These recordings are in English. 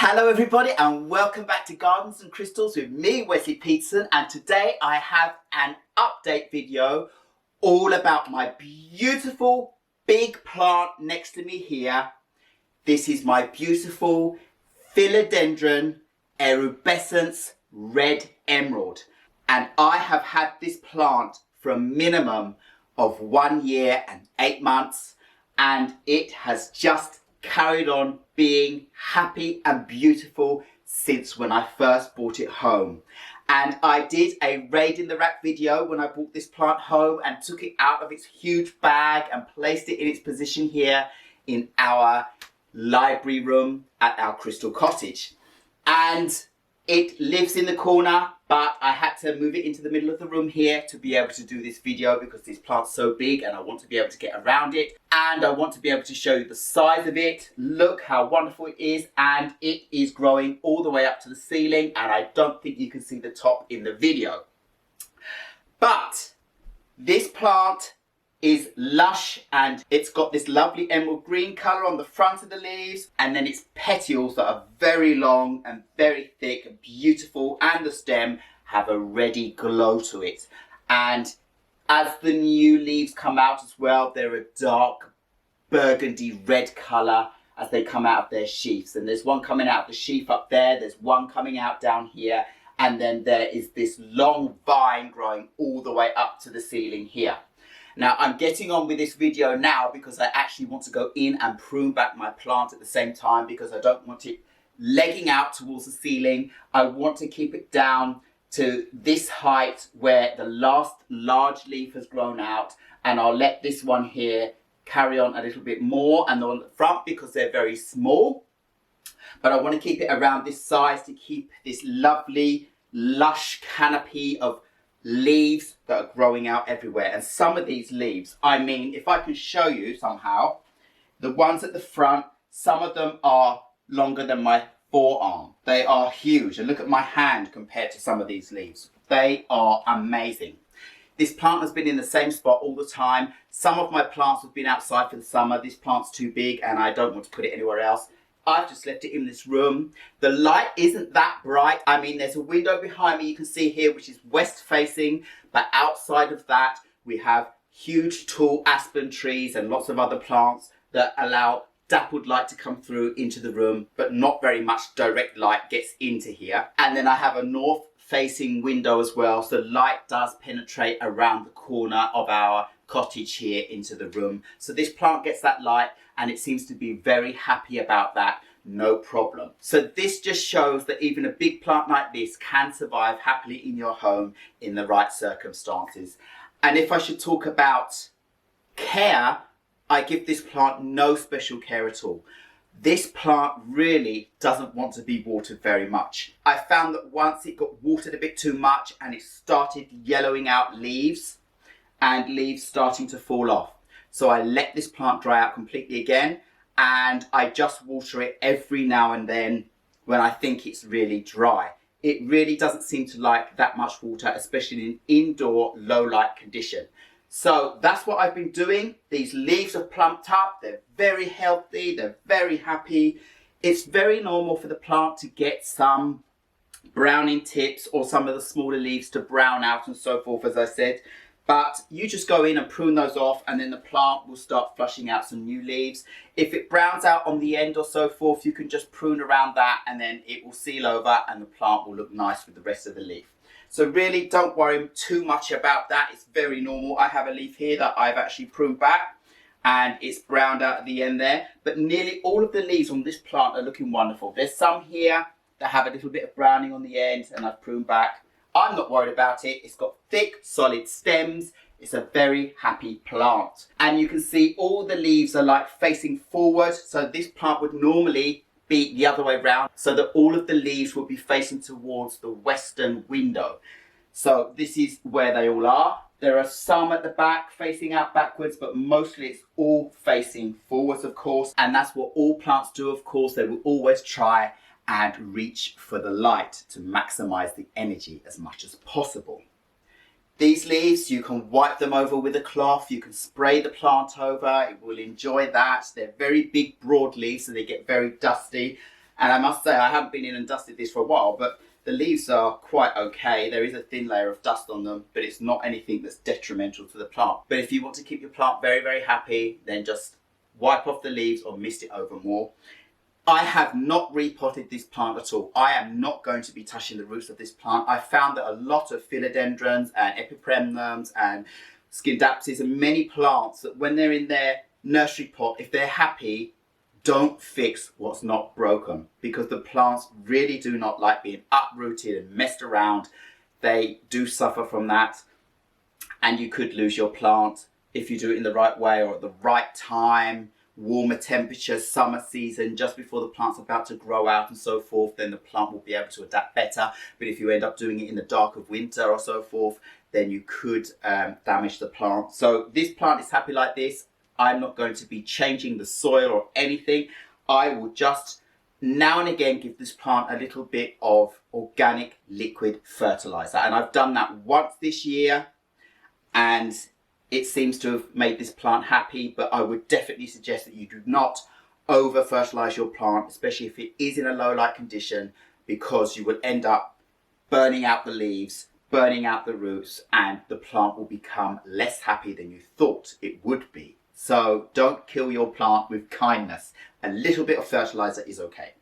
Hello everybody and welcome back to Gardens and Crystals with me, Wesley Peterson, and today I have an update video all about my beautiful big plant next to me here. This is my beautiful Philodendron erubescence red emerald, and I have had this plant for a minimum of 1 year and 8 months, and it has just carried on being happy and beautiful since when I first brought it home. And I did a raid in the rack video when I brought this plant home and took it out of its huge bag and placed it in its position here in our library room at our crystal cottage. And it lives in the corner, but I had to move it into the middle of the room here to be able to do this video because this plant's so big and I want to be able to get around it. And I want to be able to show you the size of it. Look how wonderful it is, and it is growing all the way up to the ceiling, and I don't think you can see the top in the video. But this plant is lush and it's got this lovely emerald green colour on the front of the leaves, and then its petals that are very long and very thick and beautiful, and the stem have a reddy glow to it. And as the new leaves come out as well, they're a dark burgundy red colour as they come out of their sheaths. And there's one coming out of the sheath up there, there's one coming out down here, and then there is this long vine growing all the way up to the ceiling here. Now I'm getting on with this video now because I actually want to go in and prune back my plant at the same time, because I don't want it legging out towards the ceiling. I want to keep it down to this height where the last large leaf has grown out, and I'll let this one here carry on a little bit more and on the front because they're very small. But I want to keep it around this size to keep this lovely lush canopy of leaves that are growing out everywhere. And some of these leaves, I mean, if I can show you somehow, the ones at the front, some of them are longer than my forearm. They are huge, and look at my hand compared to some of these leaves. They are amazing. This plant has been in the same spot all the time. Some of my plants have been outside for the summer. This plant's too big and I don't want to put it anywhere else. I've just left it in this room. The light isn't that bright. I mean, there's a window behind me you can see here which is west facing, but outside of that we have huge tall aspen trees and lots of other plants that allow dappled light to come through into the room, but not very much direct light gets into here. And then I have a north facing window as well, so light does penetrate around the corner of our cottage here into the room. So this plant gets that light and it seems to be very happy about that, no problem. So this just shows that even a big plant like this can survive happily in your home in the right circumstances. And if I should talk about care, I give this plant no special care at all. This plant really doesn't want to be watered very much. I found that once it got watered a bit too much and it started yellowing out leaves and leaves starting to fall off. So I let this plant dry out completely again, and I just water it every now and then when I think it's really dry. It really doesn't seem to like that much water, especially in an indoor low light condition. So that's what I've been doing. These leaves have plumped up, they're very healthy, they're very happy. It's very normal for the plant to get some browning tips or some of the smaller leaves to brown out and so forth, as I said. But you just go in and prune those off, and then the plant will start flushing out some new leaves. If it browns out on the end or so forth, you can just prune around that and then it will seal over and the plant will look nice with the rest of the leaf. So really don't worry too much about that. It's very normal. I have a leaf here that I've actually pruned back and it's browned out at the end there. But nearly all of the leaves on this plant are looking wonderful. There's some here that have a little bit of browning on the end and I've pruned back. I'm not worried about it. It's got thick, solid stems. It's a very happy plant. And you can see all the leaves are like facing forward. So this plant would normally be the other way around, so that all of the leaves would be facing towards the western window. So this is where they all are. There are some at the back facing out backwards, but mostly it's all facing forwards, of course. And that's what all plants do, of course. They will always try and reach for the light to maximize the energy as much as possible. These leaves, you can wipe them over with a cloth, you can spray the plant over, it will enjoy that. They're very big broad leaves, so they get very dusty. And I must say, I haven't been in and dusted this for a while, but the leaves are quite okay. There is a thin layer of dust on them, but it's not anything that's detrimental to the plant. But if you want to keep your plant very, very happy, then just wipe off the leaves or mist it over more. I have not repotted this plant at all. I am not going to be touching the roots of this plant. I found that a lot of philodendrons and epipremnums and scindapsus and many plants that when they're in their nursery pot, if they're happy, don't fix what's not broken, because the plants really do not like being uprooted and messed around. They do suffer from that, and you could lose your plant if you do it in the right way or at the right time. Warmer temperatures, summer season, just before the plant's about to grow out and so forth, then the plant will be able to adapt better. But if you end up doing it in the dark of winter or so forth, then you could damage the plant. So this plant is happy like this. I'm not going to be changing the soil or anything. I will just now and again give this plant a little bit of organic liquid fertilizer. And I've done that once this year, and it seems to have made this plant happy. But I would definitely suggest that you do not over fertilize your plant, especially if it is in a low light condition, because you will end up burning out the leaves, burning out the roots, and the plant will become less happy than you thought it would be. So don't kill your plant with kindness. A little bit of fertilizer is okay.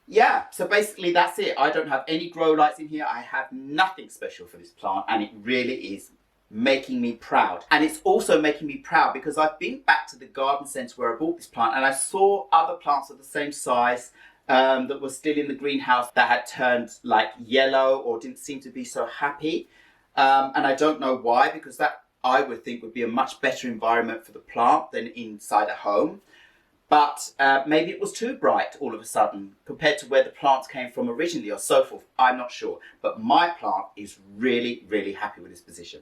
Yeah, so basically that's it. I don't have any grow lights in here. I have nothing special for this plant, and it really is making me proud. And it's also making me proud because I've been back to the garden centre where I bought this plant, and I saw other plants of the same size that were still in the greenhouse that had turned like yellow or didn't seem to be so happy. And I don't know why, because that I would think would be a much better environment for the plant than inside a home. But maybe it was too bright all of a sudden compared to where the plants came from originally or so forth. I'm not sure. But my plant is really, really happy with this position.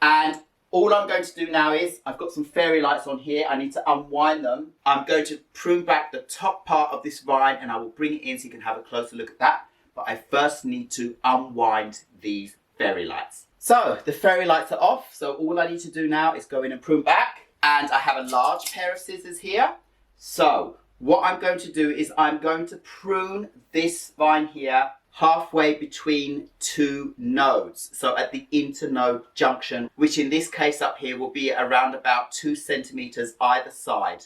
And all I'm going to do now is, I've got some fairy lights on here. I need to unwind them. I'm going to prune back the top part of this vine, and I will bring it in so you can have a closer look at that. But I first need to unwind these fairy lights. So the fairy lights are off. So all I need to do now is go in and prune back. And I have a large pair of scissors here. So what I'm going to do is I'm going to prune this vine here halfway between two nodes. So at the internode junction, which in this case up here will be around about 2 centimeters either side.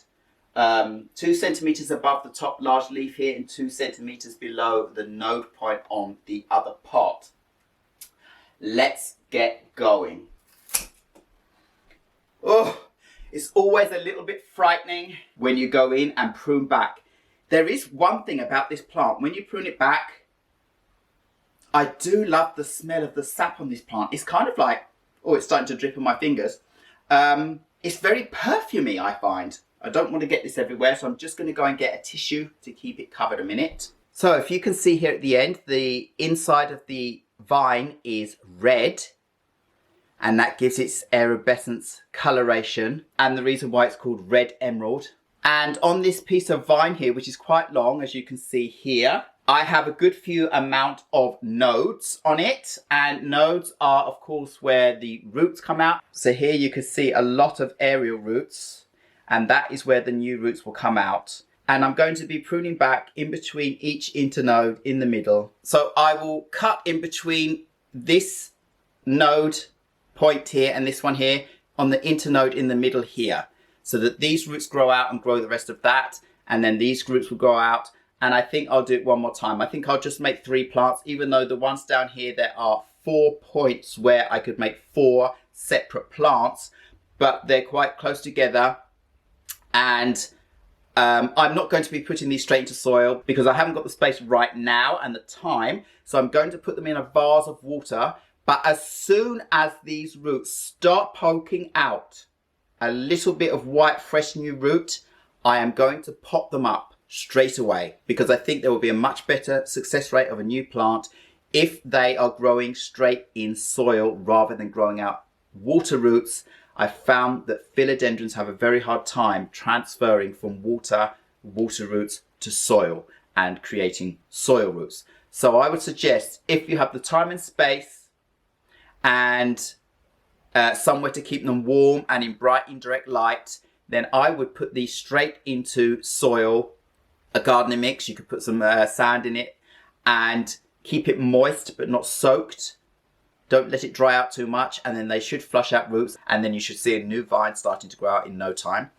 2 centimeters above the top large leaf here and 2 centimeters below the node point on the other pot. Let's get going. Oh, it's always a little bit frightening when you go in and prune back. There is one thing about this plant. When you prune it back, I do love the smell of the sap on this plant. It's kind of like, oh, it's starting to drip on my fingers. It's very perfumey, I find. I don't want to get this everywhere, so I'm just going to go and get a tissue to keep it covered a minute. So if you can see here at the end, the inside of the vine is red, and that gives its erubescence coloration, and the reason why it's called red emerald. And on this piece of vine here, which is quite long, as you can see here, I have a good few amount of nodes on it, and nodes are of course where the roots come out. So here you can see a lot of aerial roots, and that is where the new roots will come out. And I'm going to be pruning back in between each internode in the middle. So I will cut in between this node point here and this one here on the internode in the middle here, so that these roots grow out and grow the rest of that, and then these roots will grow out. And I think I'll do it one more time. I think I'll just make 3 plants, even though the ones down here, there are 4 points where I could make 4 separate plants, but they're quite close together. And I'm not going to be putting these straight into soil because I haven't got the space right now and the time. So I'm going to put them in a vase of water. But as soon as these roots start poking out a little bit of white, fresh new root, I am going to pot them up straight away, because I think there will be a much better success rate of a new plant if they are growing straight in soil rather than growing out water roots. I found that philodendrons have a very hard time transferring from water roots to soil and creating soil roots. So I would suggest, if you have the time and space and somewhere to keep them warm and in bright indirect light, then I would put these straight into soil a gardening mix. You could put some sand in it and keep it moist but not soaked. Don't let it dry out too much, and then they should flush out roots, and then you should see a new vine starting to grow out in no time.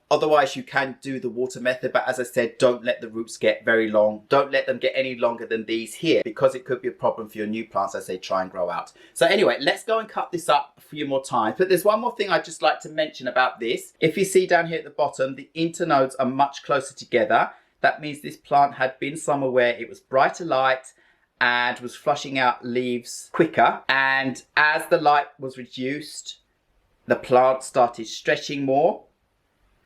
Otherwise, you can do the water method, but as I said, don't let the roots get very long. Don't let them get any longer than these here, because it could be a problem for your new plants as they try and grow out. So anyway, let's go and cut this up a few more times. But there's one more thing I'd just like to mention about this. If you see down here at the bottom, the internodes are much closer together. That means this plant had been somewhere where it was brighter light and was flushing out leaves quicker. And as the light was reduced, the plant started stretching more.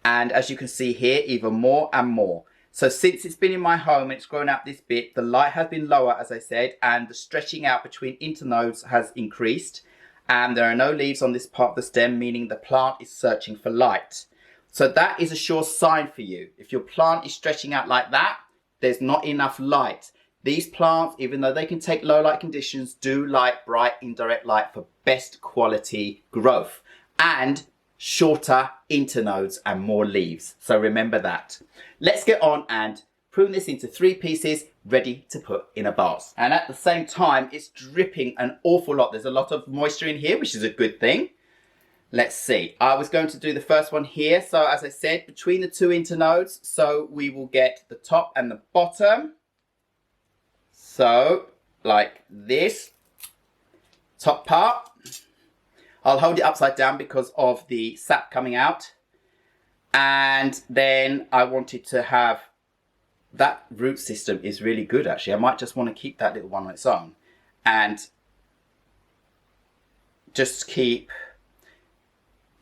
And as you can see here, even more and more. So since it's been in my home and it's grown out this bit, the light has been lower, as I said, and the stretching out between internodes has increased. And there are no leaves on this part of the stem, meaning the plant is searching for light. So that is a sure sign for you. If your plant is stretching out like that, there's not enough light. These plants, even though they can take low light conditions, do like bright indirect light for best quality growth and shorter internodes and more leaves. So remember that. Let's get on and prune this into 3 pieces ready to put in a vase. And at the same time, it's dripping an awful lot. There's a lot of moisture in here, which is a good thing. Let's see. I was going to do the first one here. So as I said, between the 2 internodes, so we will get the top and the bottom. So, like this, top part. I'll hold it upside down because of the sap coming out. And then I wanted to have, that root system is really good actually. I might just want to keep that little one on its own. And just keep,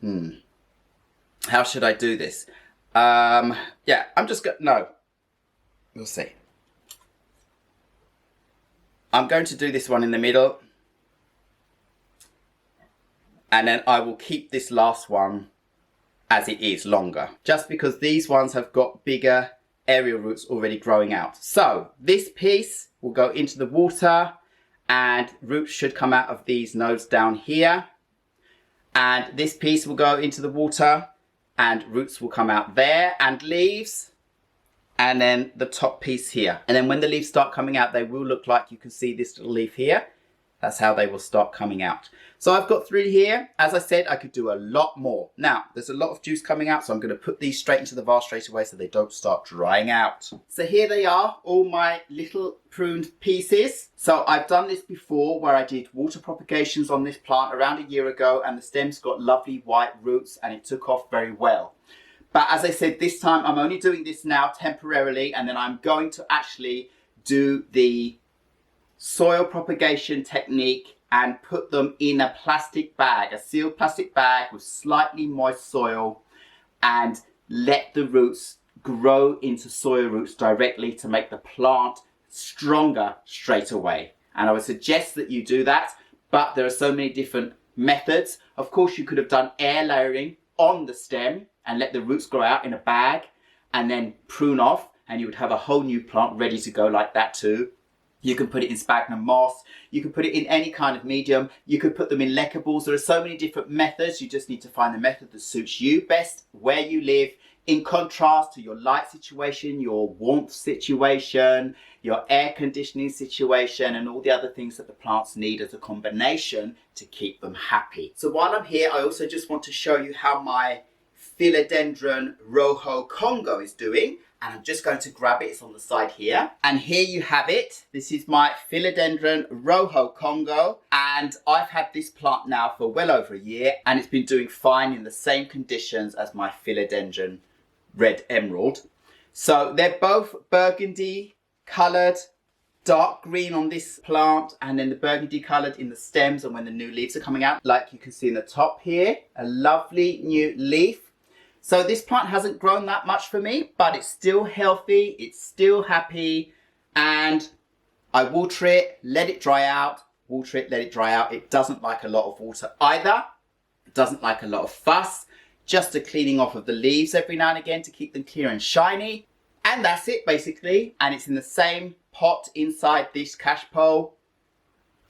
how should I do this? Yeah, I'm just going, no, we'll see. I'm going to do this one in the middle, and then I will keep this last one as it is longer, just because these ones have got bigger aerial roots already growing out. So this piece will go into the water and roots should come out of these nodes down here. And this piece will go into the water and roots will come out there and leaves. And then the top piece here. And then when the leaves start coming out, they will look like you can see this little leaf here. That's how they will start coming out. So I've got 3 here. As I said, I could do a lot more. Now, there's a lot of juice coming out, so I'm going to put these straight into the vase straight away so they don't start drying out. So here they are, all my little pruned pieces. So I've done this before where I did water propagations on this plant around a year ago, and the stems got lovely white roots and it took off very well. But as I said, this time I'm only doing this now temporarily, and then I'm going to actually do the soil propagation technique and put them in a plastic bag, a sealed plastic bag with slightly moist soil, and let the roots grow into soil roots directly to make the plant stronger straight away. And I would suggest that you do that, but there are so many different methods. Of course, you could have done air layering on the stem and let the roots grow out in a bag and then prune off, and you would have a whole new plant ready to go like that too. You can put it in sphagnum moss, you can put it in any kind of medium, you could put them in leckables. There are so many different methods. You just need to find the method that suits you best, where you live, in contrast to your light situation, your warmth situation, your air conditioning situation, and all the other things that the plants need as a combination to keep them happy. So while I'm here, I also just want to show you how my Philodendron Rojo Congo is doing. And I'm just going to grab it, it's on the side here. And here you have it. This is my Philodendron Rojo Congo. And I've had this plant now for well over a year, and it's been doing fine in the same conditions as my Philodendron Red Emerald. So they're both burgundy coloured, dark green on this plant, and then the burgundy coloured in the stems and when the new leaves are coming out. Like you can see in the top here, a lovely new leaf. So this plant hasn't grown that much for me, but it's still healthy, it's still happy, and I water it, let it dry out, water it, let it dry out. It doesn't like a lot of water either. It doesn't like a lot of fuss, just a cleaning off of the leaves every now and again to keep them clear and shiny. And that's it basically, and it's in the same pot inside this cash pole,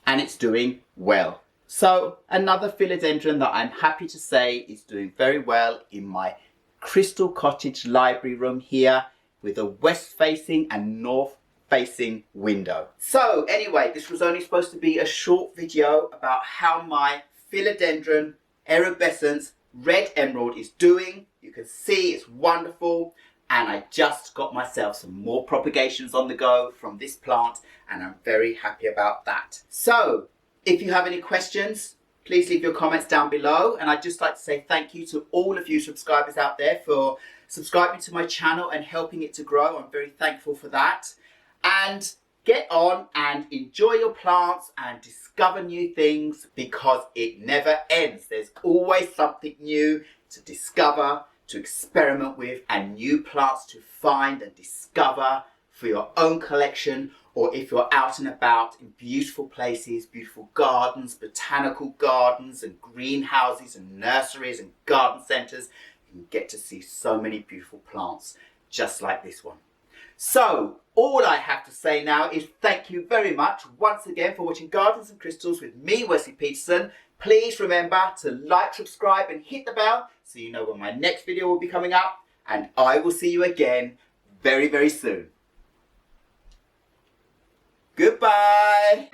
and it's doing well. So another philodendron that I'm happy to say is doing very well in my Crystal Cottage library room here with a west facing and north facing window. So anyway, this was only supposed to be a short video about how my Philodendron erubescence red emerald is doing. You can see it's wonderful, and I just got myself some more propagations on the go from this plant, and I'm very happy about that. So if you have any questions, please leave your comments down below, and I'd just like to say thank you to all of you subscribers out there for subscribing to my channel and helping it to grow. I'm very thankful for that. And get on and enjoy your plants and discover new things, because it never ends. There's always something new to discover, to experiment with, and new plants to find and discover for your own collection, or if you're out and about in beautiful places, beautiful gardens, botanical gardens and greenhouses and nurseries and garden centres, you can get to see so many beautiful plants just like this one. So all I have to say now is thank you very much once again for watching Gardens and Crystals with me, Wesley Peterson. Please remember to like, subscribe and hit the bell so you know when my next video will be coming up, and I will see you again very, very soon. Goodbye.